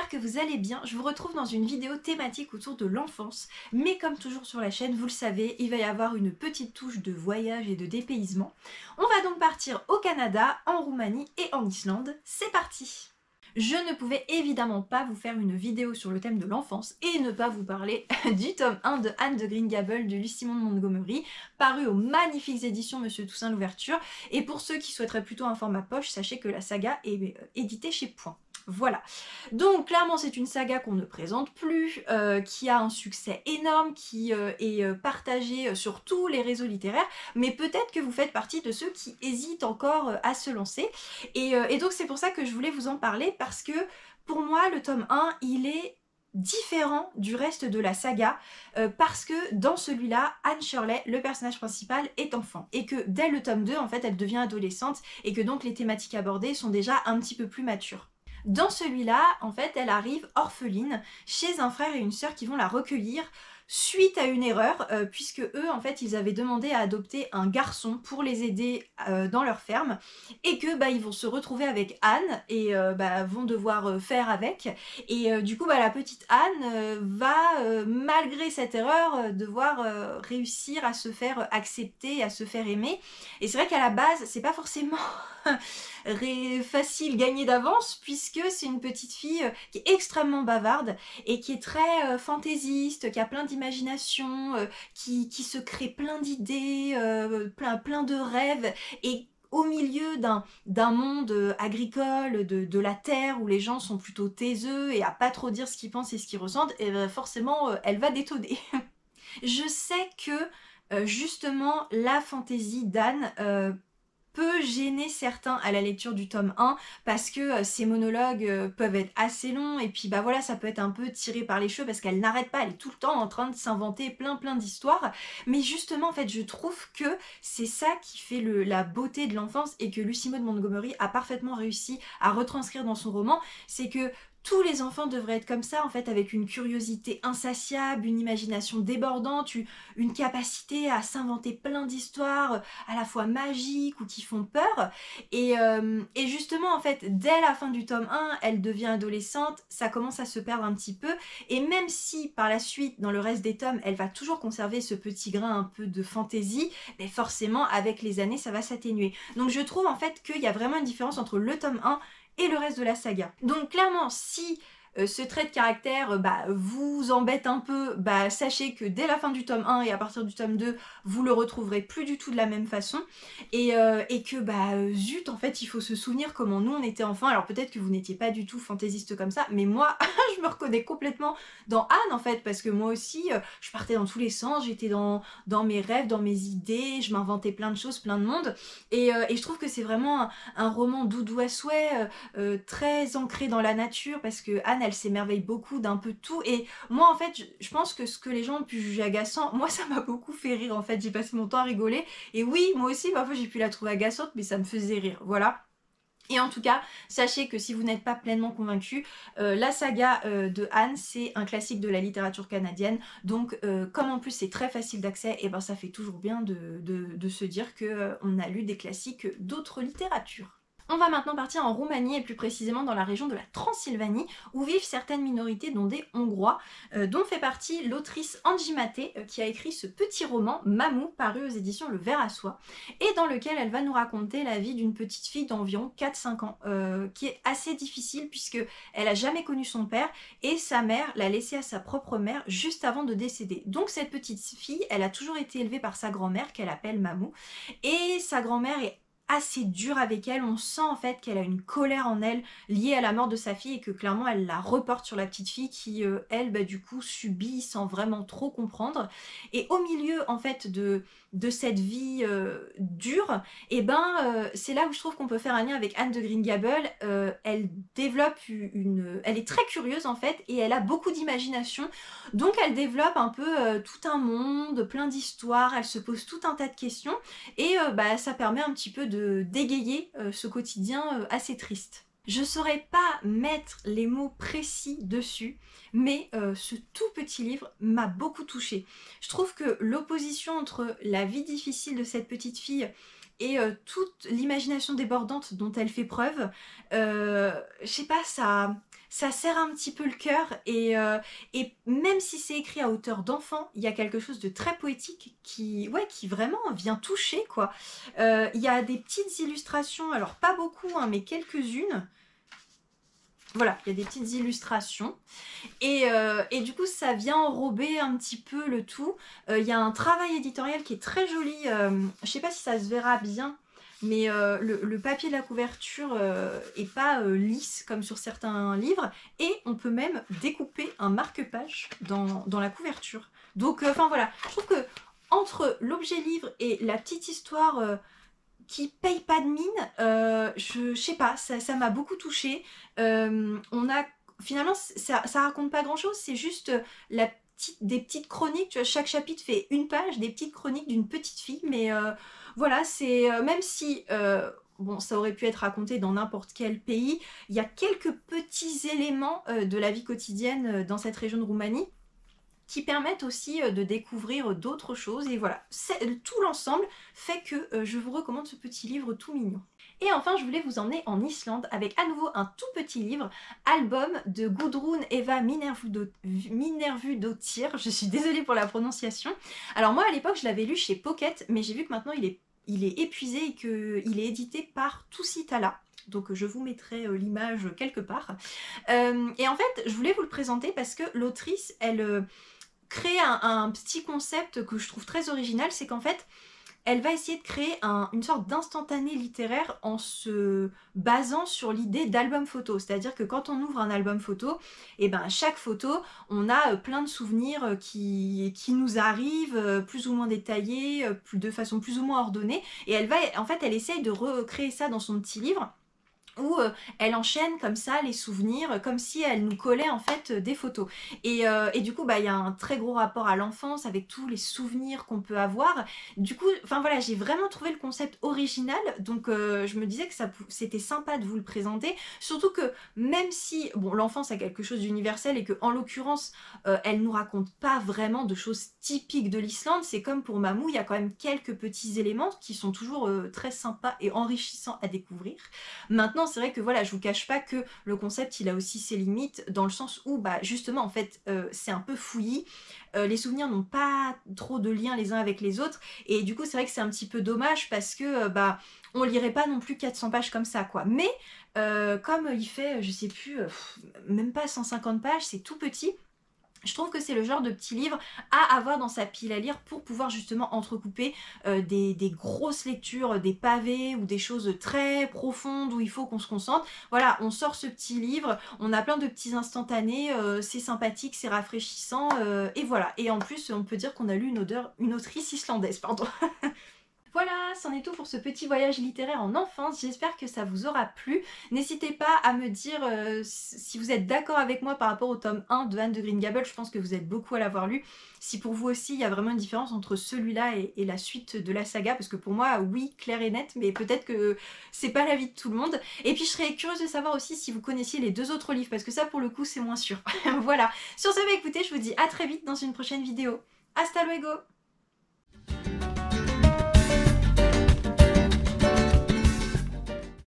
j'espère que vous allez bien. Je vous retrouve dans une vidéo thématique autour de l'enfance, mais comme toujours sur la chaîne, vous le savez, il va y avoir une petite touche de voyage et de dépaysement. On va donc partir au Canada, en Roumanie et en Islande. C'est parti! Je ne pouvais évidemment pas vous faire une vidéo sur le thème de l'enfance et ne pas vous parler du tome 1 de Anne de Green Gables de Lucie Maud Montgomery, paru aux magnifiques éditions Monsieur Toussaint Louverture. Et pour ceux qui souhaiteraient plutôt un format poche, sachez que la saga est éditée chez Point. Voilà. Donc clairement c'est une saga qu'on ne présente plus, qui a un succès énorme, qui est partagée sur tous les réseaux littéraires, mais peut-être que vous faites partie de ceux qui hésitent encore à se lancer. Et donc c'est pour ça que je voulais vous en parler, parce que pour moi le tome 1 il est différent du reste de la saga, parce que dans celui-là, Anne Shirley, le personnage principal, est enfant, et que dès le tome 2, en fait, elle devient adolescente, et que donc les thématiques abordées sont déjà un petit peu plus matures. Dans celui-là, en fait, elle arrive orpheline chez un frère et une sœur qui vont la recueillir suite à une erreur, puisque eux, en fait, ils avaient demandé à adopter un garçon pour les aider dans leur ferme, et que ils vont se retrouver avec Anne et vont devoir faire avec. Et du coup, la petite Anne va, malgré cette erreur, devoir réussir à se faire accepter, à se faire aimer. Et c'est vrai qu'à la base, c'est pas forcément facile gagné d'avance, puisque c'est une petite fille qui est extrêmement bavarde et qui est très fantaisiste, qui a plein d'imagination, qui se crée plein d'idées, plein de rêves, et au milieu d'un monde agricole, de la terre, où les gens sont plutôt taiseux et à pas trop dire ce qu'ils pensent et ce qu'ils ressentent, et forcément elle va détonner. Je sais que justement la fantaisie d'Anne peut gêner certains à la lecture du tome 1, parce que ces monologues peuvent être assez longs, et puis voilà, ça peut être un peu tiré par les cheveux parce qu'elle n'arrête pas, elle est tout le temps en train de s'inventer plein d'histoires. Mais justement, en fait, je trouve que c'est ça qui fait la beauté de l'enfance, et que Lucie Maud Montgomery a parfaitement réussi à retranscrire dans son roman. C'est que tous les enfants devraient être comme ça, en fait, avec une curiosité insatiable, une imagination débordante, une capacité à s'inventer plein d'histoires à la fois magiques ou qui font peur. Et justement, en fait, dès la fin du tome 1, elle devient adolescente, ça commence à se perdre un petit peu, et même si par la suite, dans le reste des tomes, elle va toujours conserver ce petit grain un peu de fantaisie, mais forcément, avec les années, ça va s'atténuer. Donc je trouve en fait qu'il y a vraiment une différence entre le tome 1 et le reste de la saga. Donc clairement, si ce trait de caractère vous embête un peu, sachez que dès la fin du tome 1 et à partir du tome 2, vous le retrouverez plus du tout de la même façon, et que zut, en fait, il faut se souvenir comment nous on était enfants. Alors peut-être que vous n'étiez pas du tout fantaisiste comme ça, mais moi je me reconnais complètement dans Anne, en fait, parce que moi aussi je partais dans tous les sens, j'étais dans mes rêves, dans mes idées, je m'inventais plein de choses, plein de monde, et je trouve que c'est vraiment un roman doudou à souhait, très ancré dans la nature, parce que Anne, elle s'émerveille beaucoup d'un peu tout, et moi en fait je pense que ce que les gens ont pu juger agaçant, moi ça m'a beaucoup fait rire, en fait, j'ai passé mon temps à rigoler, et oui, moi aussi parfois j'ai pu la trouver agaçante, mais ça me faisait rire, voilà. Et en tout cas, sachez que si vous n'êtes pas pleinement convaincu, la saga de Anne, c'est un classique de la littérature canadienne, donc comme en plus c'est très facile d'accès, et ça fait toujours bien de se dire qu'on a lu des classiques d'autres littératures. On va maintenant partir en Roumanie, et plus précisément dans la région de la Transylvanie, où vivent certaines minorités, dont des Hongrois, dont fait partie l'autrice Angie Maté, qui a écrit ce petit roman, Mamou, paru aux éditions Le Ver à Soie, et dans lequel elle va nous raconter la vie d'une petite fille d'environ 4-5 ans, qui est assez difficile, puisque elle a jamais connu son père, et sa mère l'a laissée à sa propre mère juste avant de décéder. Donc cette petite fille, elle a toujours été élevée par sa grand-mère, qu'elle appelle Mamou, et sa grand-mère est assez dure avec elle, on sent en fait qu'elle a une colère en elle liée à la mort de sa fille, et que clairement elle la reporte sur la petite fille qui elle du coup subit sans vraiment trop comprendre. Et au milieu en fait de cette vie dure, et c'est là où je trouve qu'on peut faire un lien avec Anne de Green Gables. Elle développe elle est très curieuse en fait, et elle a beaucoup d'imagination, donc elle développe un peu tout un monde, plein d'histoires, elle se pose tout un tas de questions, et ça permet un petit peu de d'égayer ce quotidien assez triste. Je saurais pas mettre les mots précis dessus, mais ce tout petit livre m'a beaucoup touchée. Je trouve que l'opposition entre la vie difficile de cette petite fille et toute l'imagination débordante dont elle fait preuve, je sais pas, ça serre un petit peu le cœur et même si c'est écrit à hauteur d'enfant, il y a quelque chose de très poétique qui vraiment vient toucher quoi. Il y a des petites illustrations, alors pas beaucoup hein, mais quelques-unes. Voilà, il y a des petites illustrations et du coup ça vient enrober un petit peu le tout. Il y a un travail éditorial qui est très joli, je sais pas si ça se verra bien, mais le papier de la couverture est pas lisse comme sur certains livres et on peut même découper un marque-page dans la couverture. Donc enfin voilà, je trouve que entre l'objet livre et la petite histoire qui paye pas de mine, je sais pas, ça m'a beaucoup touchée. On a finalement ça raconte pas grand chose, c'est juste des petites chroniques, tu vois, chaque chapitre fait une page, des petites chroniques d'une petite fille, mais voilà, c'est même si bon, ça aurait pu être raconté dans n'importe quel pays, il y a quelques petits éléments de la vie quotidienne dans cette région de Roumanie qui permettent aussi de découvrir d'autres choses. Et voilà, tout l'ensemble fait que je vous recommande ce petit livre tout mignon. Et enfin, je voulais vous emmener en Islande avec à nouveau un tout petit livre, Album de Gudrun Eva Minervudóttir. Je suis désolée pour la prononciation. Alors moi, à l'époque, je l'avais lu chez Pocket, mais j'ai vu que maintenant, il est épuisé et qu'il est édité par Tusitala. Donc je vous mettrai l'image quelque part. Et en fait, je voulais vous le présenter parce que l'autrice, elle crée un petit concept que je trouve très original, c'est qu'en fait, elle va essayer de créer une sorte d'instantané littéraire en se basant sur l'idée d'album photo. C'est-à-dire que quand on ouvre un album photo, et ben à chaque photo, on a plein de souvenirs qui nous arrivent, plus ou moins détaillés, de façon plus ou moins ordonnée. Et en fait, elle essaye de recréer ça dans son petit livre, où elle enchaîne comme ça les souvenirs, comme si elle nous collait en fait des photos. Et du coup, bah, il y a un très gros rapport à l'enfance avec tous les souvenirs qu'on peut avoir. Du coup, enfin voilà, j'ai vraiment trouvé le concept original, donc je me disais que c'était sympa de vous le présenter. Surtout que même si, bon, l'enfance a quelque chose d'universel et que en l'occurrence, elle nous raconte pas vraiment de choses typiques de l'Islande, c'est comme pour Mamou, il y a quand même quelques petits éléments qui sont toujours très sympas et enrichissants à découvrir. Maintenant, c'est vrai que voilà, je vous cache pas que le concept, il a aussi ses limites, dans le sens où, bah, justement, en fait, c'est un peu fouillis. Les souvenirs n'ont pas trop de liens les uns avec les autres, et du coup, c'est vrai que c'est un petit peu dommage parce que, bah, on lirait pas non plus 400 pages comme ça, quoi. Mais, comme il fait, je sais plus, même pas 150 pages, c'est tout petit. Je trouve que c'est le genre de petit livre à avoir dans sa pile à lire pour pouvoir justement entrecouper des grosses lectures, des pavés ou des choses très profondes où il faut qu'on se concentre. Voilà, on sort ce petit livre, on a plein de petits instantanés, c'est sympathique, c'est rafraîchissant, et voilà. Et en plus, on peut dire qu'on a lu une autrice islandaise, pardon. Voilà, c'en est tout pour ce petit voyage littéraire en enfance, j'espère que ça vous aura plu. N'hésitez pas à me dire si vous êtes d'accord avec moi par rapport au tome 1 de Anne de Green Gables, je pense que vous êtes beaucoup à l'avoir lu. Si pour vous aussi il y a vraiment une différence entre celui-là et la suite de la saga, parce que pour moi, oui, clair et net, mais peut-être que c'est pas l'avis de tout le monde. Et puis je serais curieuse de savoir aussi si vous connaissiez les deux autres livres, parce que ça pour le coup c'est moins sûr. Voilà, sur ce, bah, écoutez, je vous dis à très vite dans une prochaine vidéo. Hasta luego!